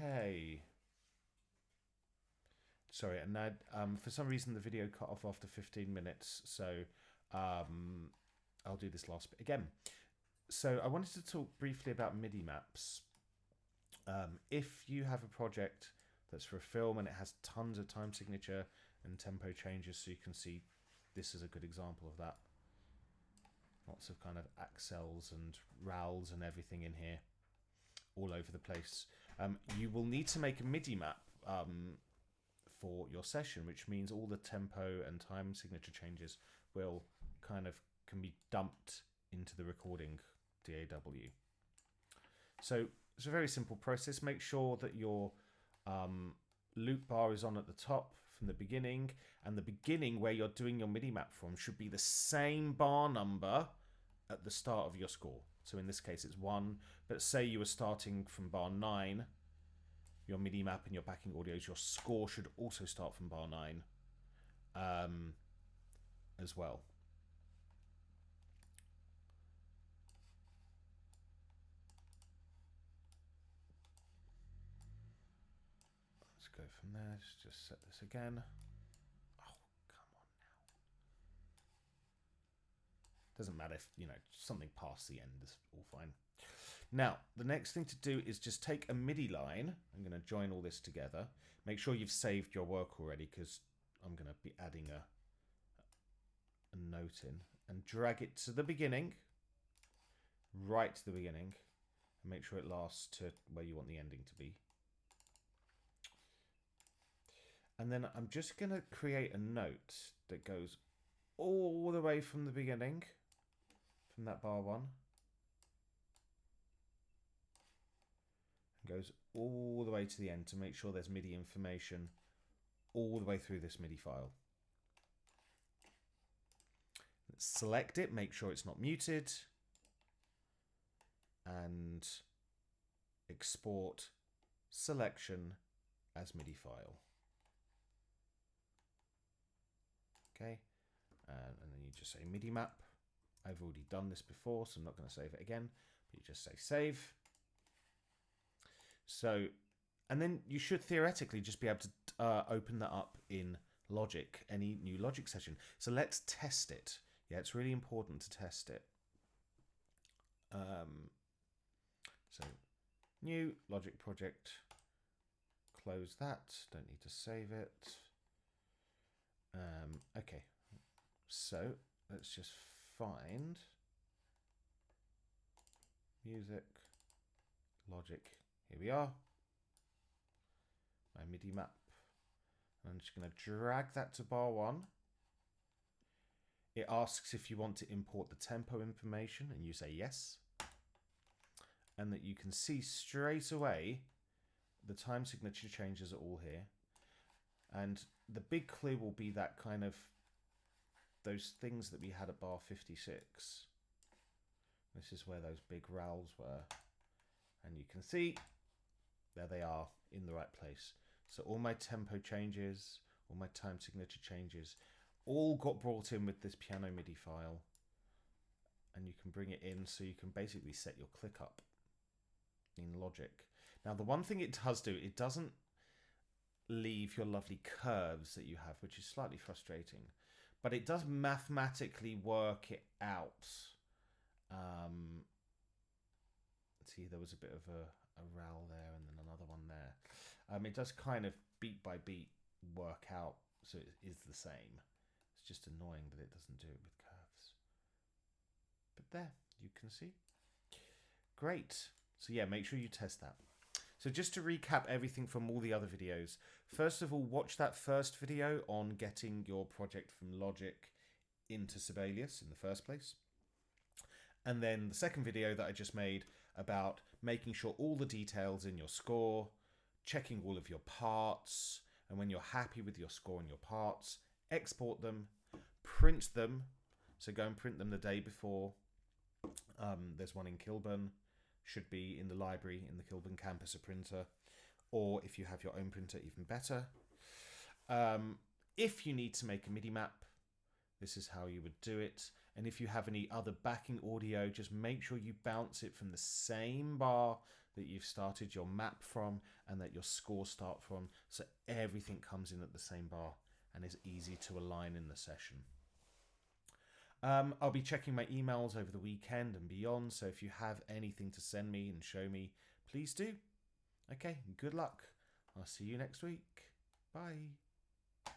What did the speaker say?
Okay. Sorry, and now for some reason the video cut off after 15 minutes, so I'll do this last bit again. So I wanted to talk briefly about MIDIMAPS. If you have a project that's for a film and it has tons of time signature and tempo changes, so you can see this is a good example of that. Lots of kind of accels and rals and everything in here, all over the place. You will need to make a MIDI map for your session, which means all the tempo and time signature changes will can be dumped into the recording DAW. So it's a very simple process. Make sure that your loop bar is on at the top from the beginning, and the beginning where you're doing your MIDI map from should be the same bar number at the start of your score. So in this case it's 1, but say you were starting from bar 9, your MIDI map and your backing audios, your score should also start from bar 9 as well. Let's go from there. Let's just set this again. Oh, come on now. Doesn't matter if, something past the end is all fine. Now, the next thing to do is just take a MIDI line. I'm going to join all this together. Make sure you've saved your work already, because I'm going to be adding a note in, and drag it to the beginning, right to the beginning, and make sure it lasts to where you want the ending to be. And then I'm just going to create a note that goes all the way from the beginning, from that bar 1, and goes all the way to the end to make sure there's MIDI information all the way through this MIDI file. Select it, make sure it's not muted, and export selection as MIDI file. Okay, and then you just say MIDI map. I've already done this before, so I'm not going to save it again, but you just say save. So, and then you should theoretically just be able to open that up in Logic, any new Logic session. So let's test it. Yeah, it's really important to test it. So, new Logic project, close that, don't need to save it. Okay, so let's just find music, Logic. Here we are, my MIDI map. I'm just going to drag that to bar 1. It asks if you want to import the tempo information, and you say yes. And that you can see straight away the time signature changes are all here. And the big clue will be that kind of those things that we had at bar 56. This is where those big rowls were. And you can see there they are in the right place. So all my tempo changes, all my time signature changes, all got brought in with this piano MIDI file. And you can bring it in, so you can basically set your click up in Logic. Now, the one thing it does do, it doesn't leave your lovely curves that you have, which is slightly frustrating, but it does mathematically work it out. See, there was a bit of a row there and then another one there. It does kind of beat by beat work out, so it is the same. It's just annoying that it doesn't do it with curves. But there, you can see. Great. So yeah, make sure you test that. So just to recap everything from all the other videos, first of all, watch that first video on getting your project from Logic into Sibelius in the first place. And then the second video that I just made about making sure all the details in your score, checking all of your parts, and when you're happy with your score and your parts, export them, print them. So go and print them the day before. There's one in Kilburn. Should be in the library in the Kilburn campus, a printer, or if you have your own printer, even better. If you need to make a MIDI map, this is how you would do it. And if you have any other backing audio, just make sure you bounce it from the same bar that you've started your map from and that your scores start from, so everything comes in at the same bar and is easy to align in the session. I'll be checking my emails over the weekend and beyond, so if you have anything to send me and show me, please do. Okay, good luck. I'll see you next week. Bye.